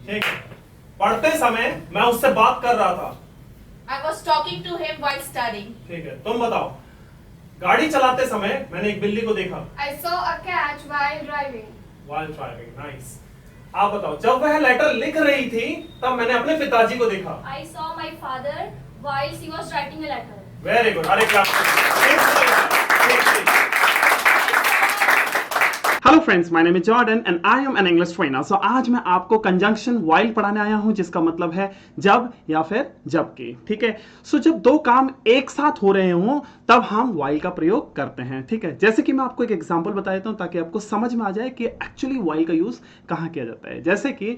ठीक है। पढ़ते समय मैं उससे बात कर रहा था। I was talking to him while studying. ठीक है, तुम बताओ। गाड़ी चलाते समय मैंने एक बिल्ली को देखा। I saw a cat while driving. While driving, nice. आप बताओ, जब वह लेटर लिख रही थी तब मैंने अपने पिताजी को देखा। I saw my father while she was writing a letter. Very good, अरे class. Hello friends, my name is Jordan and I am an English trainer. So आज मैं आपको कंजंक्शन व्हाइल पढ़ाने आया हूं, जिसका मतलब है जब या फिर जबकि। ठीक है, सो जब दो काम एक साथ हो रहे हों तब हम व्हाइल का प्रयोग करते हैं। ठीक है, जैसे कि मैं आपको एक एग्जांपल बता देता हूं ताकि आपको समझ में आ जाए कि एक्चुअली व्हाइल का यूज कहां किया जाता है। जैसे कि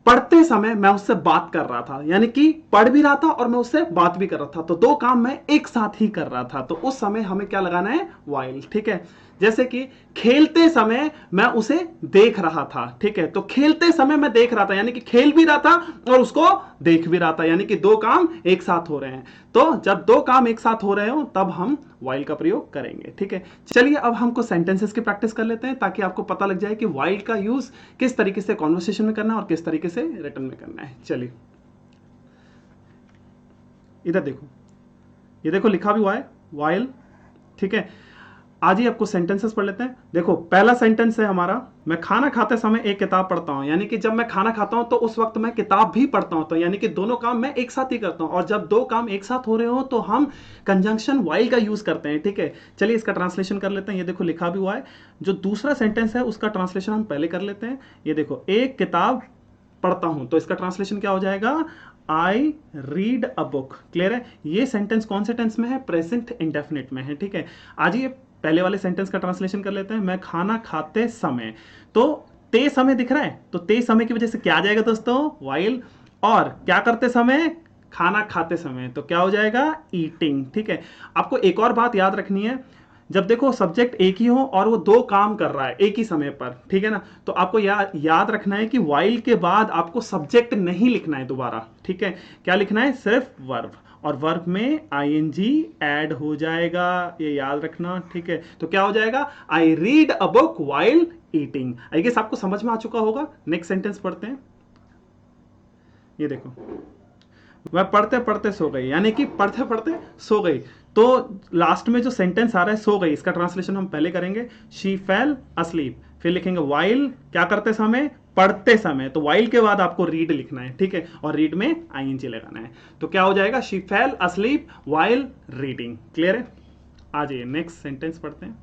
पढ़ते समय मैं उससे बात कर रहा था, यानी कि पढ़ भी रहा था और मैं उससे बात भी कर रहा था, तो दो काम मैं एक साथ ही कर रहा था, तो उस समय हमें क्या लगाना है? व्हाइल। ठीक है, जैसे कि खेलते समय मैं उसे देख रहा था। ठीक है, तो खेलते समय मैं देख रहा था यानी कि खेल भी रहा था और उसको देख भी रहा था, यानी कि दो काम एक साथ हो रहे हैं। तो जब दो काम एक साथ हो रहे हो तब हम व्हाइल का प्रयोग करेंगे। ठीक है, चलिए अब हमको सेंटेंसेस की प्रैक्टिस कर लेते हैं ताकि आपको पता लग जाए कि व्हाइल का यूज किस तरीके से कॉन्वर्सेशन में करना है और किस तरीके से रिटन में करना है। चलिए इधर देखो, ये देखो लिखा भी हुआ है व्हाइल। ठीक है, आज ही आपको सेंटेंसेस पढ़ लेते हैं। देखो पहला सेंटेंस है हमारा, मैं खाना खाते समय एक किताब पढ़ता हूं, यानी कि जब मैं खाना खाता हूं तो उस वक्त मैं किताब भी पढ़ता हूं, तो यानी कि दोनों काम मैं एक साथ ही करता हूं। और जब दो काम एक साथ हो रहे हो तो हम कंजंक्शन व्हाइल का यूज करते हैं। ठीक है, चलिए इसका ट्रांसलेशन कर लेते हैं। ये देखो लिखा भी हुआ है। जो दूसरा सेंटेंस है उसका ट्रांसलेशन हम पहले कर लेते हैं। ये देखो, एक किताब पढ़ता हूं, तो इसका ट्रांसलेशन क्या हो जाएगा? I read a book. Clear है? ये सेंटेंस कौन से टेंस में है? प्रेजेंट इंडेफिनिट में है। ठीक है, आज ये पहले वाले सेंटेंस का ट्रांसलेशन कर लेते हैं। मैं खाना खाते समय, तो ते समय दिख रहा है, तो ते समय की वजह से क्या आ जाएगा दोस्तों? व्हाइल। और क्या करते समय? खाना खाते समय, तो क्या हो जाएगा? ईटिंग। ठीक है, आपको एक और बात याद रखनी है, जब देखो सब्जेक्ट एक ही हो और वो दो काम कर रहा है एक ही समय पर, ठीक है ना, तो आपको याद रखना है कि व्हाइल के बाद आपको सब्जेक्ट नहीं लिखना है दोबारा। ठीक है, क्या लिखना है? सिर्फ वर्ब, और वर्ब में आईएनजी ऐड हो जाएगा, ये याद रखना। ठीक है, तो क्या हो जाएगा? I read a book while eating. I guess आपको समझ में आ चुका होगा। नेक्स्ट सेंटेंस पढ़ते हैं। ये देखो, वह पढ़ते पढ़ते सो गई, यानी कि पढ़ते पढ़ते सो गई। तो लास्ट में जो सेंटेंस आ रहा है सो गई, इसका ट्रांसलेशन हम पहले करेंगे। शी फेल अस्लीप, फिर लिखेंगे व्हाइल क्या करते समय? पढ़ते समय, तो व्हाइल के बाद आपको रीड लिखना है। ठीक है, और रीड में आईएनजी लगाना है, तो क्या हो जाएगा? She fail asleep while reading. Clear है? आ जाइए नेक्स्ट सेंटेंस पढ़ते हैं।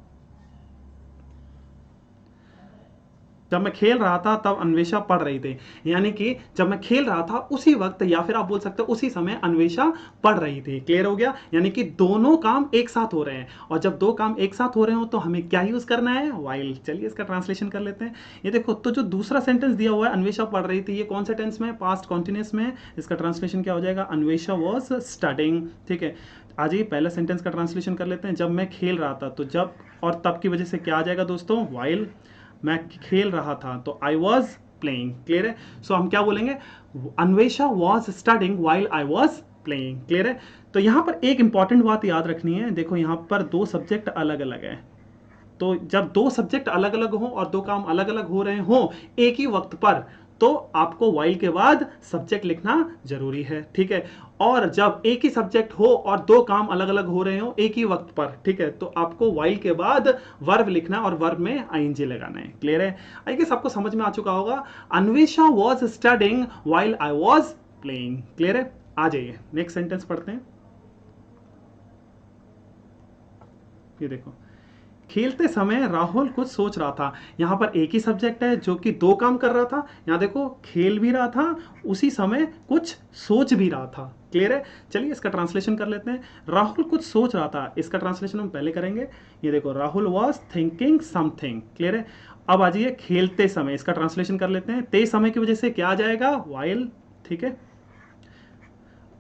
जब मैं खेल रहा था तब अन्वेषा पढ़ रही थी, यानी कि जब मैं खेल रहा था उसी वक्त, या फिर आप बोल सकते हो उसी समय अन्वेषा पढ़ रही थी। क्लियर हो गया? यानी कि दोनों काम एक साथ हो रहे हैं, और जब दो काम एक साथ हो रहे हो तो हमें क्या यूज करना है? व्हाइल। चलिए इसका ट्रांसलेशन कर लेते हैं। ये देखो, तो जो दूसरा सेंटेंस दिया हुआ है अन्वेषा पढ़ रही थी, ये कौन से टेंस में है? पास्ट कॉन्टिन्यूअस में। इसका ट्रांसलेशन क्या हो जाएगा? Anvesha was studying. ठीक है, आज ये पहला सेंटेंस का ट्रांसलेशन कर लेते हैं। जब मैं खेल रहा था, तो जब और तब की वजह से क्या आ जाएगा दोस्तों? व्हाइल। मैं खेल रहा था, तो आई वॉज प्लेइंग। क्लियर है? सो हम क्या बोलेंगे? Anvesha was studying while I was playing. Clear है? तो यहां पर एक इंपॉर्टेंट बात याद रखनी है। देखो यहां पर दो सब्जेक्ट अलग अलग है, तो जब दो सब्जेक्ट अलग अलग हो और दो काम अलग अलग हो रहे हो एक ही वक्त पर, तो आपको व्हाइल के बाद सब्जेक्ट लिखना जरूरी है। ठीक है, और जब एक ही सब्जेक्ट हो और दो काम अलग अलग हो रहे हो एक ही वक्त पर, ठीक है, तो आपको व्हाइल के बाद वर्ब लिखना और वर्ब में आईएनजी लगाना है। क्लियर है? आई गेस आपको समझ में आ चुका होगा। Anvesha was studying while I was playing. Clear है? आ जाइए नेक्स्ट सेंटेंस पढ़ते हैं। ये देखो, खेलते समय राहुल कुछ सोच रहा था। यहां पर एक ही सब्जेक्ट है जो कि दो काम कर रहा था। यहां देखो, खेल भी रहा था, उसी समय कुछ सोच भी रहा था। क्लियर है? चलिए इसका ट्रांसलेशन कर लेते हैं। राहुल कुछ सोच रहा था, इसका ट्रांसलेशन हम पहले करेंगे। ये देखो, Rahul was thinking something. Clear है? अब आ जाइए खेलते समय, इसका ट्रांसलेशन कर लेते हैं। ते समय की वजह से क्या आ जाएगा? व्हाइल। ठीक है,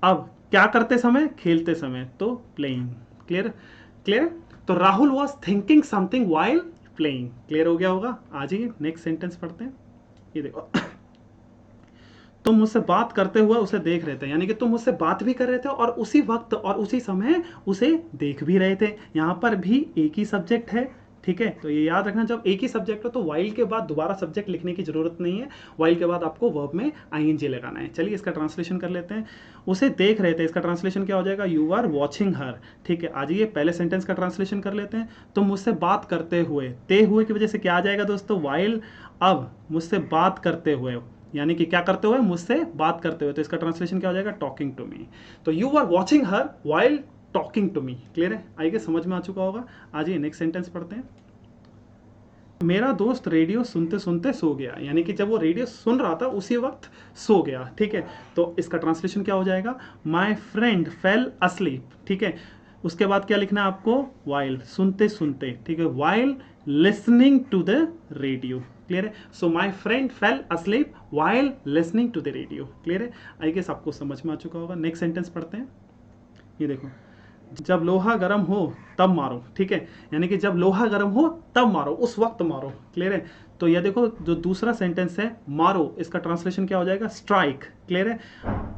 अब क्या करते समय? खेलते समय, तो प्लेइंग। क्लियर? क्लियर? तो Rahul was thinking something while playing. Clear हो गया होगा? आ जाइए नेक्स्ट सेंटेंस पढ़ते हैं। ये देखो, तुम मुझसे बात करते हुए उसे देख रहे थे, यानी कि तुम मुझसे बात भी कर रहे थे और उसी वक्त और उसी समय उसे देख भी रहे थे। यहां पर भी एक ही सब्जेक्ट है। ठीक है, तो ये याद रखना, जब एक ही सब्जेक्ट हो तो वाइल के बाद दोबारा सब्जेक्ट लिखने की जरूरत नहीं है, वाइल के बाद आपको वर्ब में आईएनजी लगाना है। चलिए इसका ट्रांसलेशन कर लेते हैं। उसे देख रहे थे, इसका ट्रांसलेशन क्या हो जाएगा, यू आर वॉचिंग हर। ठीक है, आ जाइए पहले सेंटेंस का ट्रांसलेशन कर लेते हैं। तो मुझसे बात करते हुए, ते हुए की वजह से क्या आ जाएगा दोस्तों, वाइल। अब मुझसे बात करते हुए, यानी कि क्या करते हुए, मुझसे बात करते हुए, तो इसका ट्रांसलेशन क्या हो जाएगा, टॉकिंग टू मी। तो you are watching her while talking to me. Clear है, आइए समझ में आ चुका होगा। आज ये नेक्स्ट सेंटेंस पढ़ते हैं। मेरा दोस्त रेडियो सुनते सुनते सो गया, यानी कि जब वो रेडियो सुन रहा था उसी वक्त सो गया। ठीक है, तो इसका ट्रांसलेशन क्या हो जाएगा, माई फ्रेंड फेल अस्लीप। ठीक है, उसके बाद क्या लिखना है आपको, वाइल, सुनते सुनते। ठीक है, while listening to the radio. Clear है, so my friend fell asleep while listening to the radio. Clear है, आई गेस आपको समझ में आ चुका होगा। नेक्स्ट सेंटेंस पढ़ते हैं। ये देखो, जब लोहा गर्म हो तब मारो। ठीक है, यानी कि जब लोहा गर्म हो तब मारो, उस वक्त मारो। क्लियर है, तो ये देखो जो दूसरा सेंटेंस है मारो, इसका ट्रांसलेशन क्या हो जाएगा, स्ट्राइक। क्लियर है,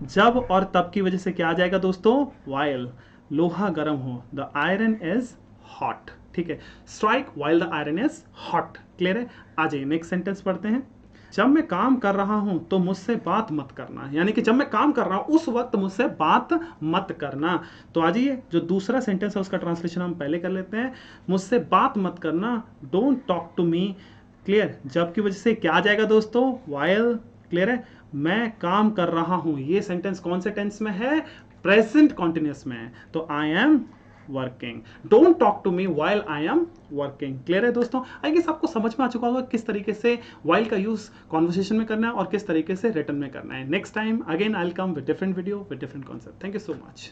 जब और तब की वजह से क्या आ जाएगा दोस्तों, वाइल। लोहा गर्म हो, द आयरन इज हॉट। ठीक है, strike while the iron is hot. Clear है, आ जाइए नेक्स्ट सेंटेंस पढ़ते हैं। जब मैं काम कर रहा हूं तो मुझसे बात मत करना, यानी कि जब मैं काम कर रहा हूं उस वक्त मुझसे बात मत करना। तो आ जाइए जो दूसरा सेंटेंस है उसका ट्रांसलेशन हम पहले कर लेते हैं। मुझसे बात मत करना, don't talk to me. Clear, जब की वजह से क्या आ जाएगा दोस्तों, वाइल। क्लियर है, मैं काम कर रहा हूं, ये सेंटेंस कौन से टेंस में है, प्रेजेंट कॉन्टिन्यूअस में है, तो I am working. Don't talk to me while I am working. Clear है दोस्तों, आई गेस आपको समझ में आ चुका होगा किस तरीके से वाइल का यूज कॉन्वर्सेशन में करना है और किस तरीके से रिटन में करना है। Next time again I will come with different video with different concept. Thank you so much.